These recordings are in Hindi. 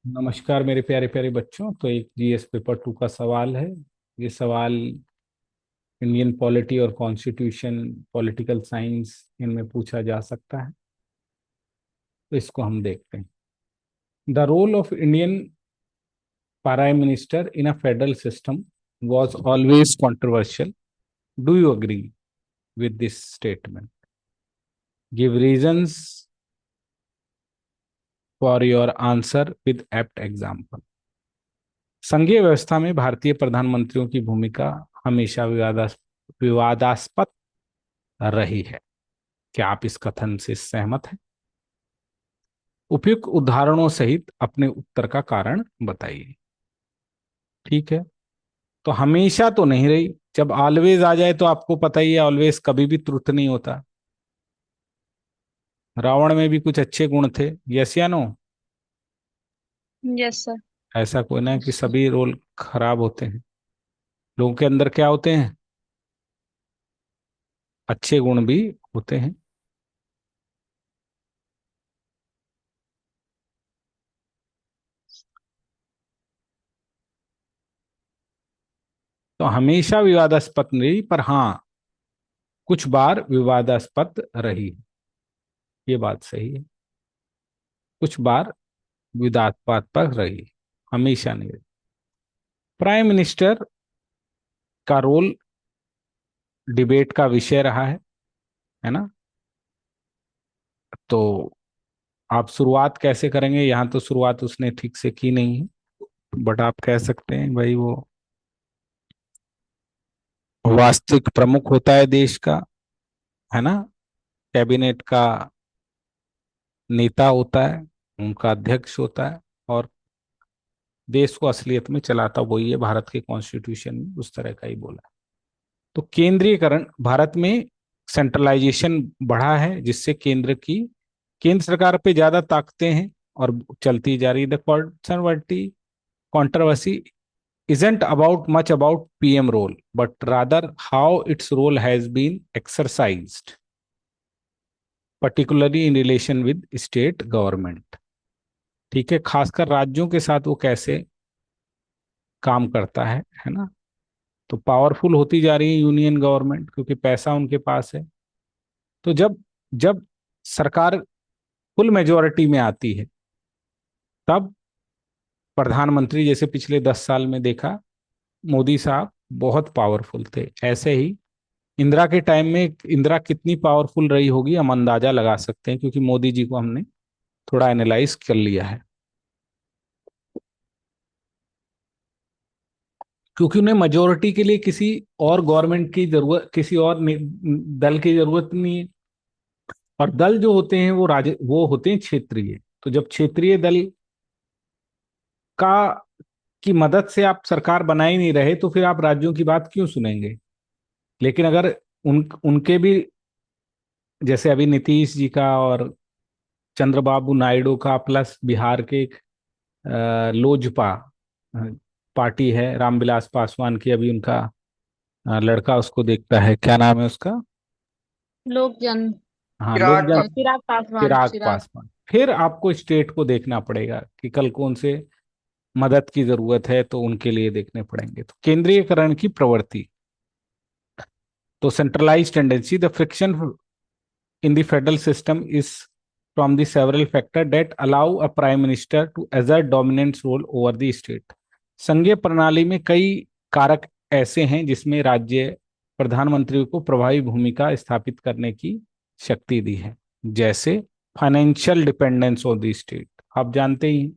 नमस्कार मेरे प्यारे प्यारे बच्चों। तो एक जीएस पेपर 2 का सवाल है। ये सवाल इंडियन पॉलिटी और कॉन्स्टिट्यूशन, पॉलिटिकल साइंस इनमें पूछा जा सकता है। तो इसको हम देखते हैं। The role of Indian prime minister in a federal system was always controversial. Do you agree with this statement? Give reasons for your answer with apt example. संघीय व्यवस्था में भारतीय प्रधानमंत्रियों की भूमिका हमेशा विवादास्पद रही है। क्या आप इस कथन से सहमत हैं? उपयुक्त उदाहरणों सहित अपने उत्तर का कारण बताइए। ठीक है। तो हमेशा तो नहीं रही। जब ऑलवेज आ जाए तो आपको पता ही है, ऑलवेज कभी भी ट्रुथ नहीं होता। रावण में भी कुछ अच्छे गुण थे, यस या नो? Yes sir. ऐसा कोई ना कि सभी रोल खराब होते हैं। लोगों के अंदर क्या होते हैं? अच्छे गुण भी होते हैं। तो हमेशा विवादास्पद नहीं, पर हाँ, कुछ बार विवादास्पद रही। ये बात सही है। कुछ बार विवादास्पद पर रही, हमेशा नहीं रही। प्राइम मिनिस्टर का रोल डिबेट का विषय रहा है ना? तो आप शुरुआत कैसे करेंगे? यहाँ तो शुरुआत उसने ठीक से की नहीं है, बट आप कह सकते हैं भाई वो वास्तविक प्रमुख होता है देश का, है ना? कैबिनेट का नेता होता है, उनका अध्यक्ष होता है, और देश को असलियत में चलाता वही है। भारत के कॉन्स्टिट्यूशन में उस तरह का ही बोला है। तो केंद्रीयकरण, भारत में सेंट्रलाइजेशन बढ़ा है, जिससे केंद्र सरकार पे ज्यादा ताकतें हैं और चलती जा रही। The controversy isn't about much about PM role, but rather how its role has been exercised, particularly in relation with state government। ठीक है, खासकर राज्यों के साथ वो कैसे काम करता है ना? तो पावरफुल होती जा रही है यूनियन गवर्नमेंट, क्योंकि पैसा उनके पास है। तो जब जब सरकार फुल मेजोरिटी में आती है, तब प्रधानमंत्री, जैसे पिछले 10 साल में देखा, मोदी साहब बहुत पावरफुल थे। ऐसे ही इंदिरा के टाइम में इंदिरा कितनी पावरफुल रही होगी हम अंदाजा लगा सकते हैं, क्योंकि मोदी जी को हमने थोड़ा एनालाइज कर लिया है। क्योंकि उन्हें मेजोरिटी के लिए किसी और गवर्नमेंट की जरूरत, किसी और दल की जरूरत नहीं है। और दल जो होते हैं वो होते हैं क्षेत्रीय। तो जब क्षेत्रीय दल का की मदद से आप सरकार बना ही नहीं रहे, तो फिर आप राज्यों की बात क्यों सुनेंगे? लेकिन अगर उनके भी, जैसे अभी नीतीश जी का और चंद्रबाबू नायडू का, प्लस बिहार के एक लोजपा पार्टी है, रामविलास पासवान की, अभी उनका लड़का उसको देखता है, क्या नाम है उसका? लोक जन। हाँ, लोक जन। चिराग पासवान, चिराग चिराग। पासवान। फिर आपको स्टेट को देखना पड़ेगा कि कल कौन से मदद की जरूरत है, तो उनके लिए देखने पड़ेंगे। तो केंद्रीयकरण की प्रवृत्ति, तो centralize tendency, the friction in the federal system is from the several factors that allow a prime minister to exert dominant role over the state। संघीय प्रणाली में कई कारक ऐसे हैं जिसमें राज्य प्रधानमंत्री को प्रभावी भूमिका स्थापित करने की शक्ति दी है। जैसे financial dependence of the state, आप जानते ही हैं,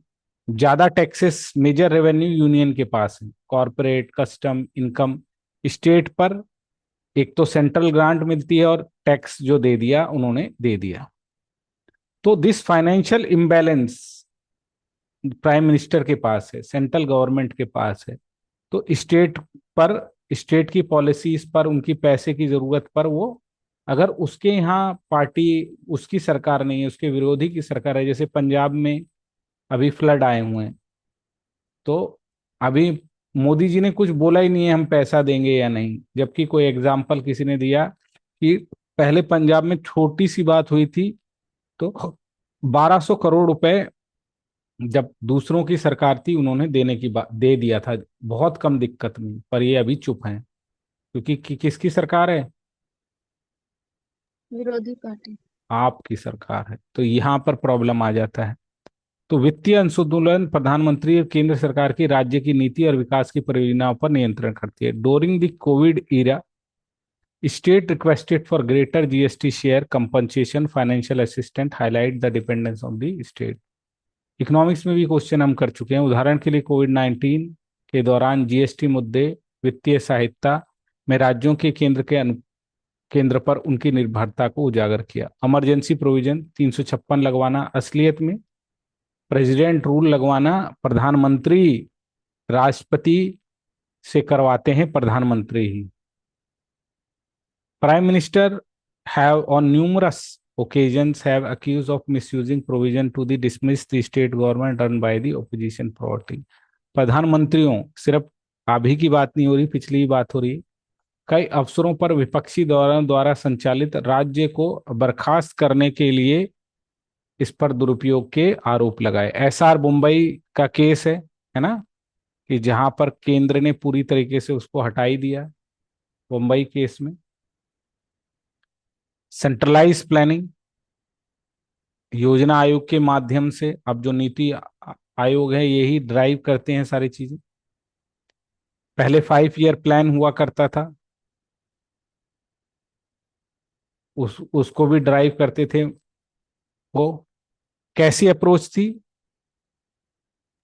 ज्यादा टैक्सेस, मेजर रेवेन्यू यूनियन के पास है। कॉरपोरेट, कस्टम, इनकम स्टेट पर। एक तो सेंट्रल ग्रांट मिलती है, और टैक्स जो दे दिया उन्होंने दे दिया। तो this financial imbalance prime minister के पास है, सेंट्रल गवर्नमेंट के पास है। तो पर, स्टेट की पॉलिसीज पर, उनकी पैसे की जरूरत पर, वो अगर उसके यहाँ पार्टी, उसकी सरकार नहीं है, उसके विरोधी की सरकार है, जैसे पंजाब में अभी फ्लड आए हुए हैं, तो अभी मोदी जी ने कुछ बोला ही नहीं है हम पैसा देंगे या नहीं। जबकि कोई एग्जाम्पल किसी ने दिया कि पहले पंजाब में छोटी सी बात हुई थी, तो 1200 करोड़ रुपए जब दूसरों की सरकार थी उन्होंने देने की बात दे दिया था बहुत कम दिक्कत में, पर ये अभी चुप हैं क्योंकि किसकी सरकार है? विरोधी पार्टी। आपकी सरकार है, तो यहाँ पर प्रॉब्लम आ जाता है। तो वित्तीय अनुसंतुलन प्रधानमंत्री और केंद्र सरकार की राज्य की नीति और विकास की परियोजनाओं पर नियंत्रण करती है। During the Covid era, state requested for greater GST share compensation financial assistant highlight the dependence of the state. Economics में भी क्वेश्चन हम कर चुके हैं। उदाहरण के लिए कोविड-19 के दौरान जीएसटी मुद्दे वित्तीय सहायता में राज्यों के केंद्र पर उनकी निर्भरता को उजागर किया। इमरजेंसी प्रोविजन 356 लगवाना असलियत में प्रेसिडेंट रूल लगवाना प्रधानमंत्री, राष्ट्रपति से करवाते हैं प्रधानमंत्री ही। Prime minister have on numerous occasions have accused of misusing provision to the dismiss the state government run by the opposition party। प्रधानमंत्रियों, सिर्फ अभी की बात नहीं हो रही, पिछली ही बात हो रही है, कई अवसरों पर विपक्षी दलों द्वारा संचालित राज्य को बर्खास्त करने के लिए इस पर दुरुपयोग के आरोप लगाए। एसआर मुंबई का केस है ना, कि जहां पर केंद्र ने पूरी तरीके से उसको हटा ही दिया मुंबई केस में। सेंट्रलाइज प्लानिंग, योजना आयोग के माध्यम से अब जो नीति आयोग है यही ड्राइव करते हैं सारी चीजें। पहले 5 ईयर प्लान हुआ करता था, उसको भी ड्राइव करते थे। वो कैसी अप्रोच थी?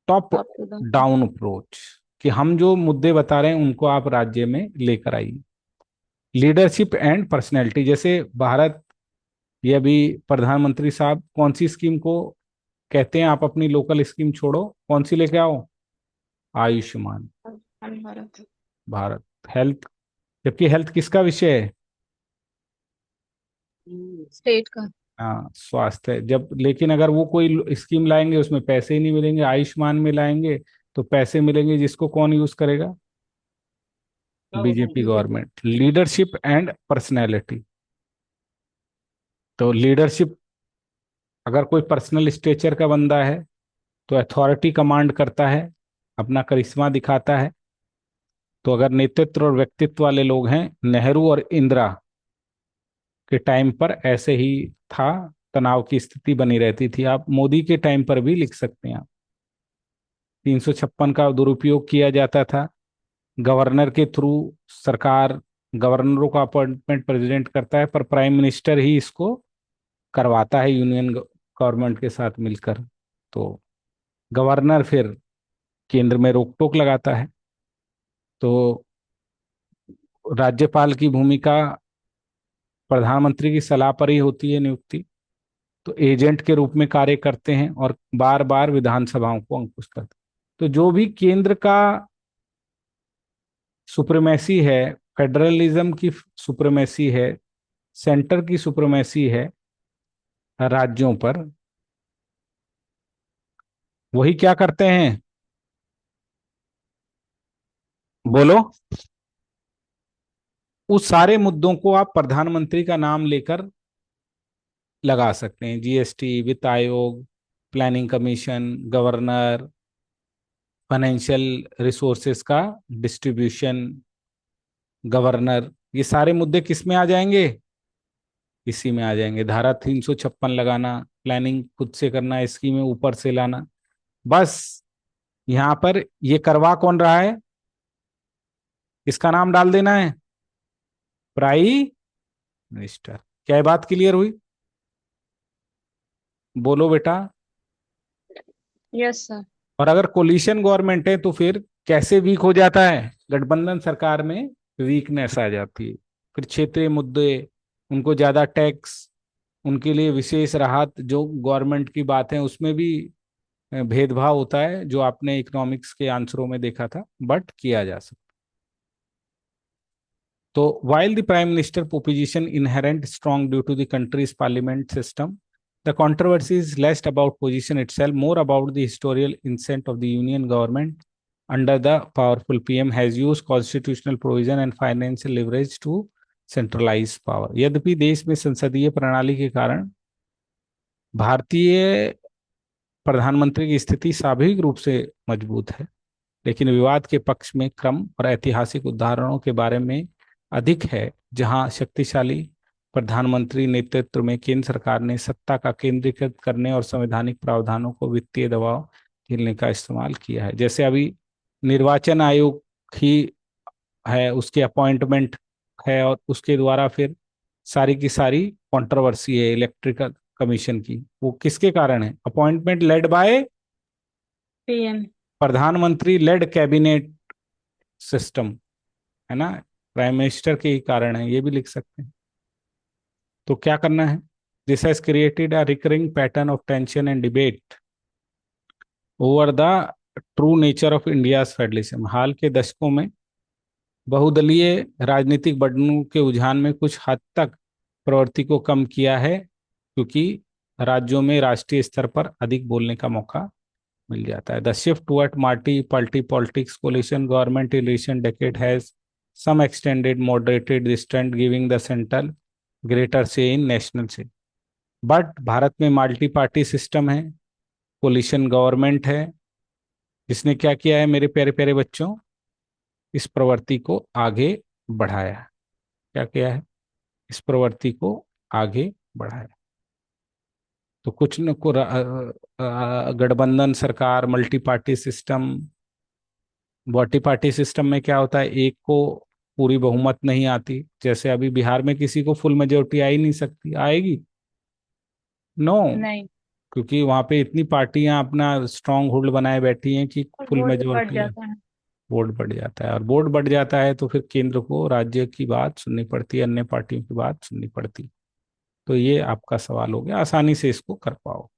Top top to down. Down approach, कि हम जो मुद्दे बता रहे हैं उनको आप राज्य में लेकर आइए। लीडरशिप एंड पर्सनैलिटी, जैसे भारत, ये अभी प्रधानमंत्री साहब कौन सी स्कीम को कहते हैं, आप अपनी लोकल स्कीम छोड़ो, कौन सी लेके आओ? आयुष्मान भारत। भारत। हेल्थ, जबकि हेल्थ किसका विषय है? स्टेट का। हाँ, स्वास्थ्य। जब लेकिन अगर वो कोई स्कीम लाएंगे उसमें पैसे ही नहीं मिलेंगे, आयुष्मान में लाएंगे तो पैसे मिलेंगे, जिसको कौन यूज करेगा? BJP government. Leadership and personality, तो लीडरशिप, अगर कोई पर्सनल स्टेचर का बंदा है तो अथॉरिटी कमांड करता है, अपना करिश्मा दिखाता है। तो अगर नेतृत्व और व्यक्तित्व वाले लोग हैं, नेहरू और इंदिरा के टाइम पर ऐसे ही था, तनाव की स्थिति बनी रहती थी। आप मोदी के टाइम पर भी लिख सकते हैं आप, 356 का दुरुपयोग किया जाता था। गवर्नर के थ्रू सरकार, गवर्नरों का अपॉइंटमेंट प्रेसिडेंट करता है, पर प्राइम मिनिस्टर ही इसको करवाता है यूनियन गवर्नमेंट के साथ मिलकर। तो गवर्नर फिर केंद्र में रोक टोक लगाता है। तो राज्यपाल की भूमिका प्रधानमंत्री की सलाह पर ही होती है, नियुक्ति। तो एजेंट के रूप में कार्य करते हैं और बार बार विधानसभाओं को अंकुश करते हैं। तो जो भी केंद्र का सुप्रीमेसी है, फेडरलिज्म की सुप्रीमेसी है, सेंटर की सुप्रीमेसी है राज्यों पर, वही क्या करते हैं? बोलो। उस सारे मुद्दों को आप प्रधानमंत्री का नाम लेकर लगा सकते हैं, जीएसटी, वित्त आयोग, planning commission, governor, financial resources का डिस्ट्रीब्यूशन, गवर्नर, ये सारे मुद्दे किस में आ जाएंगे? इसी में आ जाएंगे। धारा 356 लगाना, प्लानिंग खुद से करना, स्कीमें ऊपर से लाना। बस यहाँ पर ये करवा कौन रहा है, इसका नाम डाल देना है प्राइम मिनिस्टर। क्या ये बात क्लियर हुई? बोलो बेटा। Yes sir. और अगर कोलिशन गवर्नमेंट है तो फिर कैसे वीक हो जाता है? गठबंधन सरकार में वीकनेस आ जाती है। फिर क्षेत्रीय मुद्दे, उनको ज्यादा टैक्स, उनके लिए विशेष राहत, जो गवर्नमेंट की बात है उसमें भी भेदभाव होता है, जो आपने इकोनॉमिक्स के आंसरों में देखा था, बट किया जा सकता। So, while the Prime Minister position inherent strong due to the country's parliament system, the controversy is less about position itself, more about the historical intent of the Union government under the powerful PM has used constitutional provision and financial leverage to centralize power। यद्यपि देश में संसदीय प्रणाली के कारण भारतीय प्रधानमंत्री की स्थिति स्वाभाविक रूप से मजबूत है, लेकिन विवाद के पक्ष में क्रम और ऐतिहासिक उदाहरणों के बारे में अधिक है, जहां शक्तिशाली प्रधानमंत्री नेतृत्व में केंद्र सरकार ने सत्ता का केंद्रीकृत करने और संवैधानिक प्रावधानों को वित्तीय दबाव झेलने का इस्तेमाल किया है। जैसे अभी निर्वाचन आयोग ही है, उसकी अपॉइंटमेंट है, और उसके द्वारा फिर सारी की सारी कंट्रोवर्सी है इलेक्ट्रिकल कमीशन की, वो किसके कारण है? Appointment led by PM. प्रधानमंत्री लेड कैबिनेट सिस्टम, है ना, प्राइम मिनिस्टर के ही कारण है, ये भी लिख सकते हैं। तो क्या करना है? This has created a recurring pattern of tension and debate over the true nature of India's federalism. हाल के दशकों में बहुदलीय राजनीतिक बंटनों के रुझान में कुछ हद तक प्रवृत्ति को कम किया है, क्योंकि राज्यों में राष्ट्रीय स्तर पर अधिक बोलने का मौका मिल जाता है। The shift toward multi party politics coalition government in recent decade has some extended moderated this trend, giving the central greater say in national say. But Bharat में मल्टी पार्टी सिस्टम है, कोलिशन गवर्नमेंट है, जिसने क्या किया है मेरे प्यारे प्यारे बच्चों? इस प्रवृत्ति को आगे बढ़ाया। क्या किया है? इस प्रवृत्ति को आगे बढ़ाया। तो कुछ न को गठबंधन सरकार, multi party system. Multi party system में क्या होता है, एक को पूरी बहुमत नहीं आती, जैसे अभी बिहार में किसी को फुल मेजोरिटी आ ही नहीं सकती, आएगी? नो। नहीं। क्योंकि वहां पे इतनी पार्टियां अपना स्ट्रांग होल्ड बनाए बैठी हैं कि और फुल वोट बढ़ मेजोरिटी है। जाता है। वोट बढ़ जाता है, और वोट बढ़ जाता है तो फिर केंद्र को राज्य की बात सुननी पड़ती है, अन्य पार्टियों की बात सुननी पड़ती। तो ये आपका सवाल हो गया, आसानी से इसको कर पाओ।